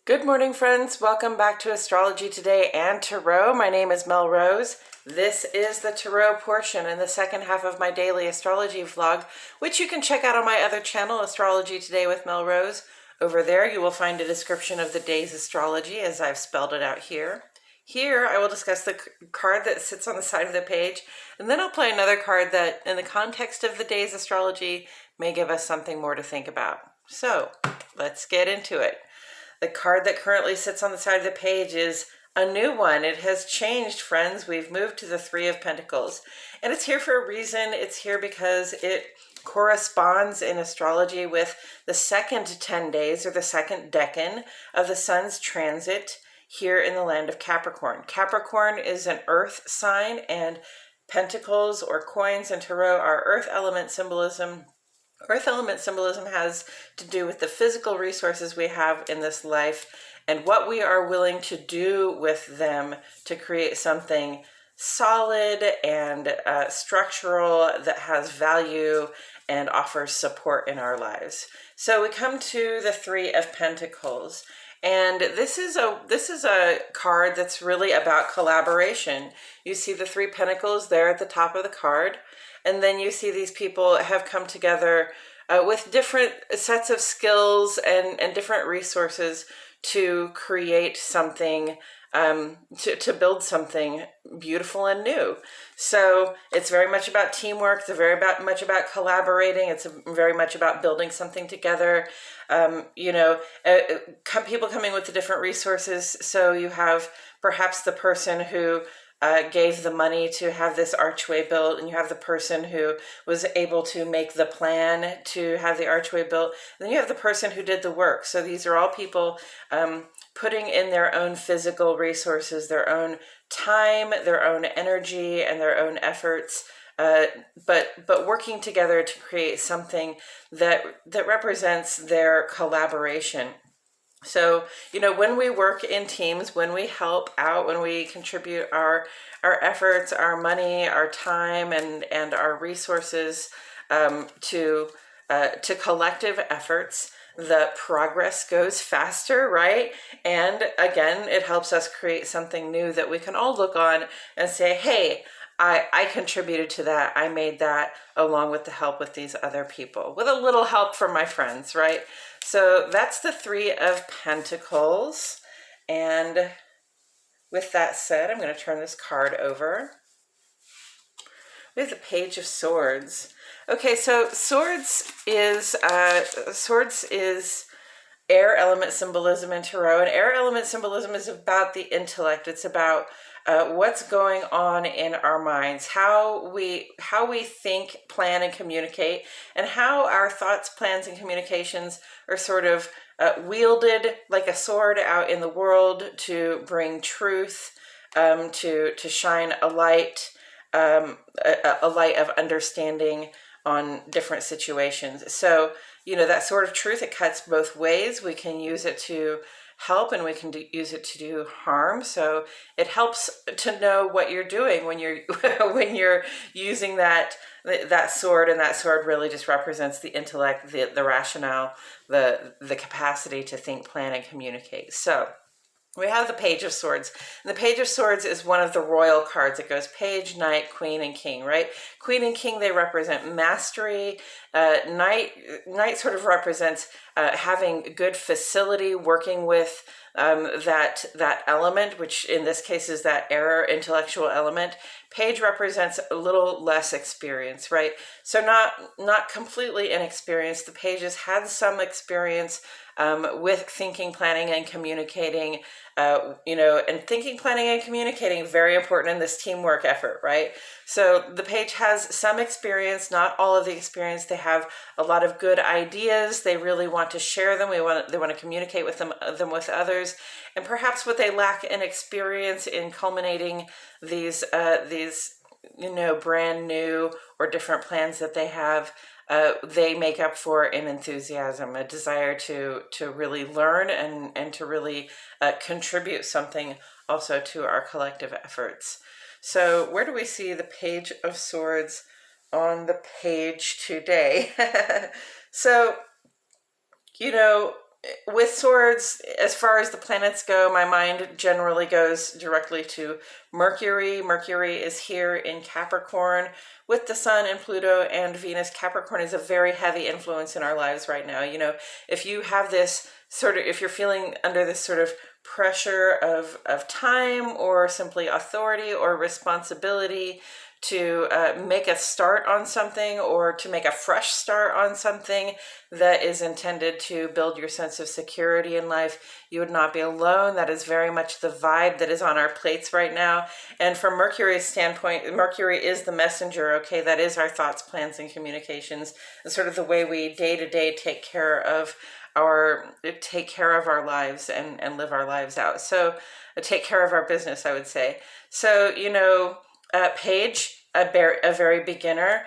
Good morning, friends. Welcome back to Astrology Today and Tarot. My name is Mel Rose. This is the Tarot portion in the second half of my daily astrology vlog, which you can check out on my other channel, Astrology Today with Mel Rose. Over there, you will find a description of the day's astrology as I've spelled it out here. Here, I will discuss the card that sits on the side of the page, and then I'll play another card that, in the context of the day's astrology, may give us something more to think about. So, let's get into it. The card that currently sits on the side of the page is a new one. It has changed, friends. We've moved to the Three of Pentacles. And it's here for a reason. It's here because it corresponds in astrology with the second 10 days or the second decan of the sun's transit here in the land of Capricorn. Capricorn is an earth sign, and pentacles or coins and tarot are earth element symbolism. Earth element symbolism has to do with the physical resources we have in this life and what we are willing to do with them to create something solid and structural that has value and offers support in our lives. So we come to the Three of Pentacles. And this is a card that's really about collaboration. You see the Three Pentacles there at the top of the card. And then you see these people have come together with different sets of skills and different resources to create something, to build something beautiful and new. So it's very much about teamwork. It's very much about collaborating. It's very much about building something together. People coming with the different resources. So you have perhaps the person who gave the money to have this archway built, and you have the person who was able to make the plan to have the archway built, and then you have the person who did the work. So these are all people putting in their own physical resources, their own time, their own energy, and their own efforts, but working together to create something that represents their collaboration. So, when we work in teams, when we help out, when we contribute our efforts, our money, our time, and our resources to collective efforts, the progress goes faster, right? And again, it helps us create something new that we can all look on and say, hey, I contributed to that. I made that along with the help with these other people, with a little help from my friends, right? So that's the Three of Pentacles. And with that said, I'm going to turn this card over. We have the Page of Swords. Okay, so Swords is air element symbolism in tarot, and air element symbolism is about the intellect. It's about what's going on in our minds, how we think, plan, and communicate, and how our thoughts, plans, and communications are sort of wielded like a sword out in the world to bring truth, to shine a light, a light of understanding on different situations. So, that sort of truth, it cuts both ways. We can use it to help, and we can use it to do harm. So it helps to know what you're doing when you're when you're using that sword, and that sword really just represents the intellect, the rationale, the capacity to think, plan, and communicate. So we have the Page of Swords. And the Page of Swords is one of the royal cards. It goes page, knight, queen, and king, right? Queen and king, they represent mastery. Knight sort of represents having good facility, working with that element, which in this case is that air intellectual element. Page represents a little less experience, right? So not completely inexperienced. The pages had some experience with thinking, planning, and communicating, and thinking, planning, and communicating, very important in this teamwork effort, right? So the page has some experience, not all of the experience. They have a lot of good ideas. They really want to share them. They want to communicate with them with others. And perhaps what they lack in experience in culminating these brand new or different plans that they have, they make up for in enthusiasm, a desire to really learn and to really contribute something also to our collective efforts. So where do we see the Page of Swords on the page today? So, with swords, as far as the planets go, my mind generally goes directly to Mercury. Mercury is here in Capricorn with the Sun and Pluto and Venus. Capricorn is a very heavy influence in our lives right now. You know, if you have this sort of, if you're feeling under this sort of pressure of time or simply authority or responsibility to make a start on something or to make a fresh start on something that is intended to build your sense of security in life, you would not be alone. That is very much the vibe that is on our plates right now. And from Mercury's standpoint, Mercury is the messenger, okay? That is our thoughts, plans, and communications, and sort of the way we day to day take care of our lives and live our lives out. So take care of our business, I would say. So, you know, Paige, a very beginner.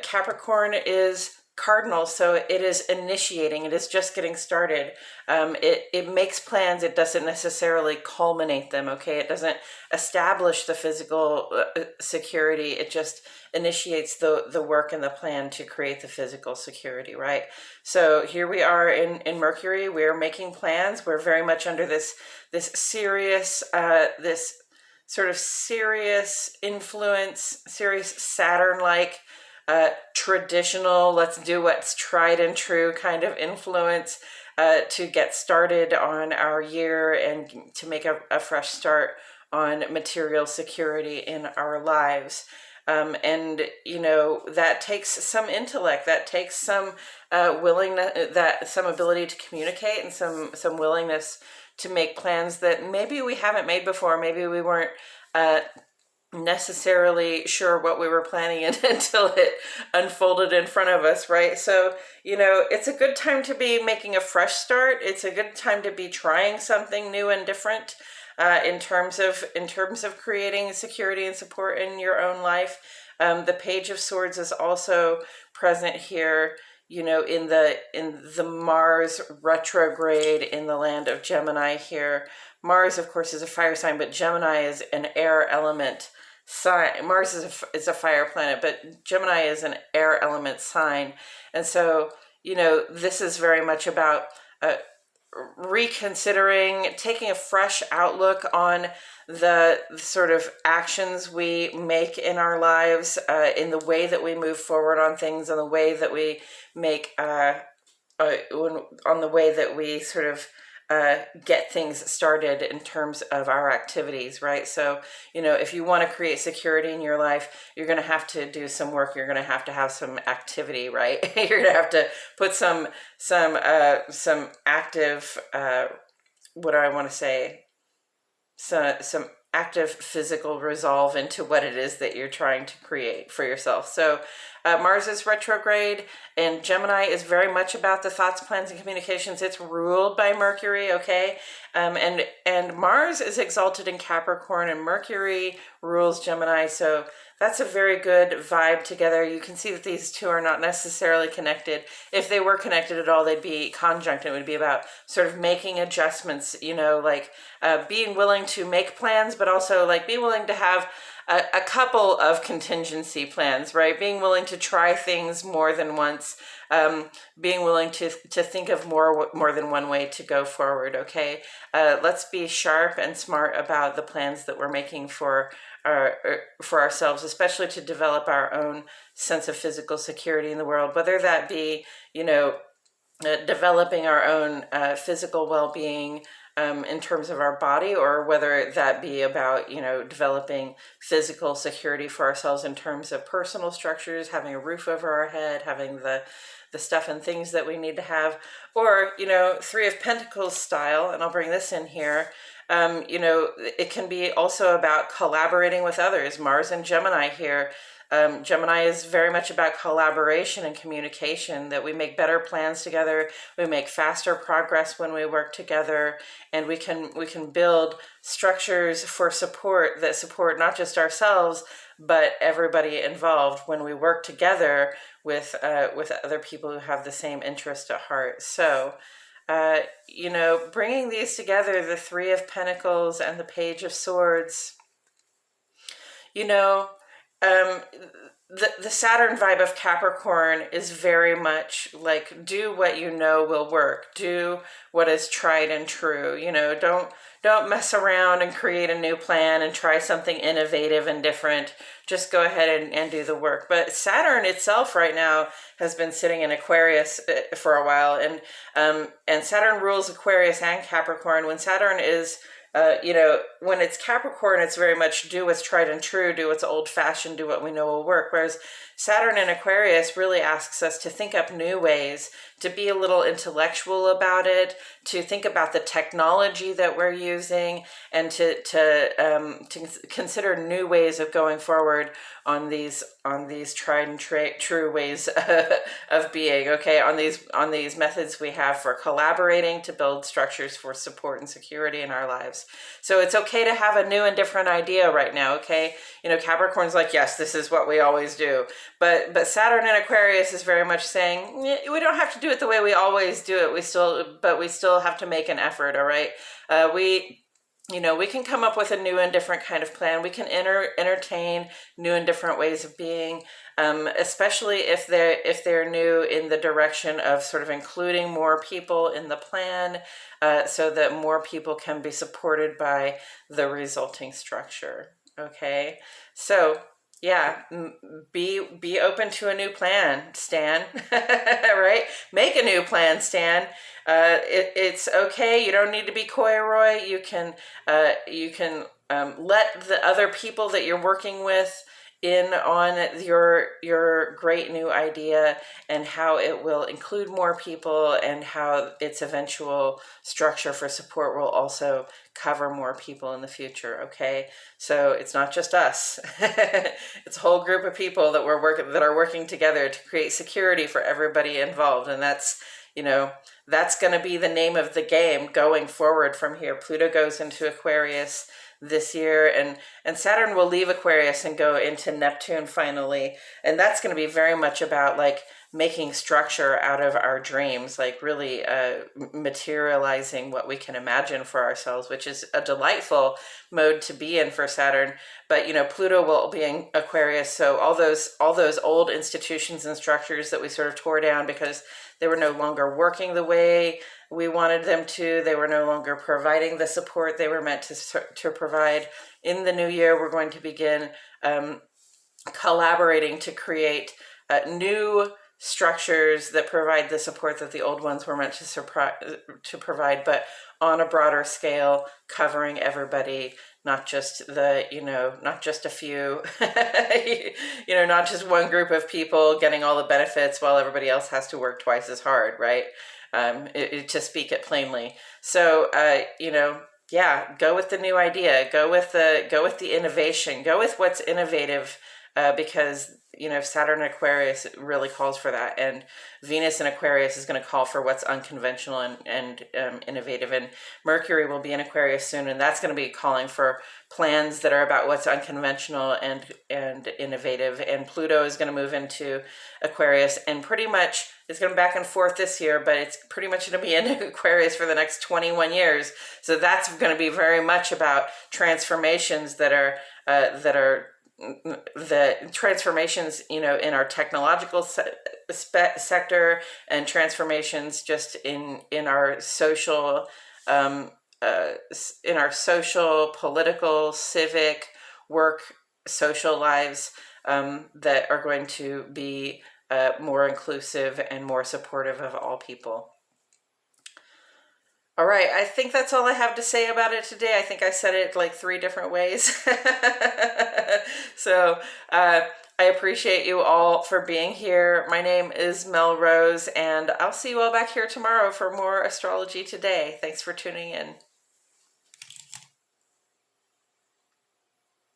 Capricorn is cardinal, so it is initiating. It is just getting started. It makes plans. It doesn't necessarily culminate them, okay? It doesn't establish the physical security. It just initiates the work and the plan to create the physical security, right? So here we are in Mercury. We're making plans. We're very much under this serious, this sort of serious influence, serious Saturn-like, traditional, let's do what's tried and true kind of influence to get started on our year and to make a fresh start on material security in our lives. And, you know, that takes some intellect, that takes some willingness, some ability to communicate and some willingness to make plans that maybe we haven't made before. Maybe we weren't necessarily sure what we were planning until it unfolded in front of us, right? So, you know, it's a good time to be making a fresh start. It's a good time to be trying something new and different in terms of creating security and support in your own life. The Page of Swords is also present here, you know, in the Mars retrograde in the land of Gemini here. Mars, of course, is a fire sign, but Gemini is an air element sign. Mars is a fire planet, but Gemini is an air element sign. And so, you know, this is very much about reconsidering, taking a fresh outlook on the sort of actions we make in our lives, in the way that we move forward on things, and the way that we make, on the way that we sort of get things started in terms of our activities, right? So, you know, if you want to create security in your life, you're going to have to do some work. You're going to have some activity, right? You're going to have to put some active, what do I want to say? Some active physical resolve into what it is that you're trying to create for yourself. So Mars is retrograde, and Gemini is very much about the thoughts, plans, and communications. It's ruled by Mercury, okay? And Mars is exalted in Capricorn, and Mercury rules Gemini. So that's a very good vibe together. You can see that these two are not necessarily connected. If they were connected at all, they'd be conjunct. It would be about sort of making adjustments, you know, like being willing to make plans, but also like being willing to have a couple of contingency plans, right? Being willing to try things more than once, being willing to think of more than one way to go forward, okay? Let's be sharp and smart about the plans that we're making for ourselves, especially to develop our own sense of physical security in the world, whether that be, you know, developing our own physical well-being, in terms of our body, or whether that be about, you know, developing physical security for ourselves in terms of personal structures, having a roof over our head, having the stuff and things that we need to have, or, you know, Three of Pentacles style, and I'll bring this in here. You know, it can be also about collaborating with others. Mars and Gemini here. Gemini is very much about collaboration and communication, that we make better plans together, we make faster progress when we work together, and we can build structures for support that support not just ourselves, but everybody involved when we work together with other people who have the same interest at heart. So, you know, bringing these together, the Three of Pentacles and the Page of Swords, you know, the Saturn vibe of Capricorn is very much like, do what you know will work. Do what is tried and true. Don't mess around and create a new plan and try something innovative and different. Just go ahead and do the work. But Saturn itself right now has been sitting in Aquarius for a while, and Saturn rules Aquarius and Capricorn. When Saturn is when it's Capricorn, it's very much do what's tried and true, do what's old fashioned, do what we know will work. Whereas Saturn in Aquarius really asks us to think up new ways, to be a little intellectual about it, to think about the technology that we're using, and to consider new ways of going forward on these tried and true ways of being. Okay, on these methods we have for collaborating to build structures for support and security in our lives. So it's okay to have a new and different idea right now. Okay, Capricorn's like, yes, this is what we always do, but Saturn in Aquarius is very much saying we don't have to do it the way we always do it. We still have to make an effort. All right, we can come up with a new and different kind of plan. We can entertain new and different ways of being, especially if they're new in the direction of sort of including more people in the plan, so that more people can be supported by the resulting structure. Okay, so yeah, be open to a new plan, Stan. Right? Make a new plan, Stan. It's okay. You don't need to be coy, Roy. You can let the other people that you're working with in on your great new idea and how it will include more people and how its eventual structure for support will also cover more people in the future. Okay, so it's not just us. It's a whole group of people that are working together to create security for everybody involved, and that's going to be the name of the game going forward from here. Pluto goes into Aquarius this year, and Saturn will leave Aquarius and go into Neptune finally, and that's going to be very much about like making structure out of our dreams, like really materializing what we can imagine for ourselves, which is a delightful mode to be in for Saturn. But Pluto will be in Aquarius, so all those old institutions and structures that we sort of tore down because they were no longer working the way we wanted them to, they were no longer providing the support they were meant to provide. In the new year, we're going to begin collaborating to create new structures that provide the support that the old ones were meant to provide, but on a broader scale, covering everybody, not just not just a few, not just one group of people getting all the benefits while everybody else has to work twice as hard, right? To speak it plainly. So, yeah, go with the new idea, go with the innovation, go with what's innovative, because Saturn in Aquarius really calls for that, and Venus in Aquarius is going to call for what's unconventional and innovative, and Mercury will be in Aquarius soon, and that's going to be calling for plans that are about what's unconventional and innovative, and Pluto is going to move into Aquarius, and pretty much it's going back and forth this year, but it's pretty much going to be in Aquarius for the next 21 years. So that's going to be very much about transformations that are the transformations, in our technological sector, and transformations just in our social, political, civic, work, social lives, that are going to be more inclusive and more supportive of all people. All right, I think that's all I have to say about it today. I think I said it like 3 different ways. So I appreciate you all for being here. My name is Mel Rose, and I'll see you all back here tomorrow for more Astrology Today. Thanks for tuning in.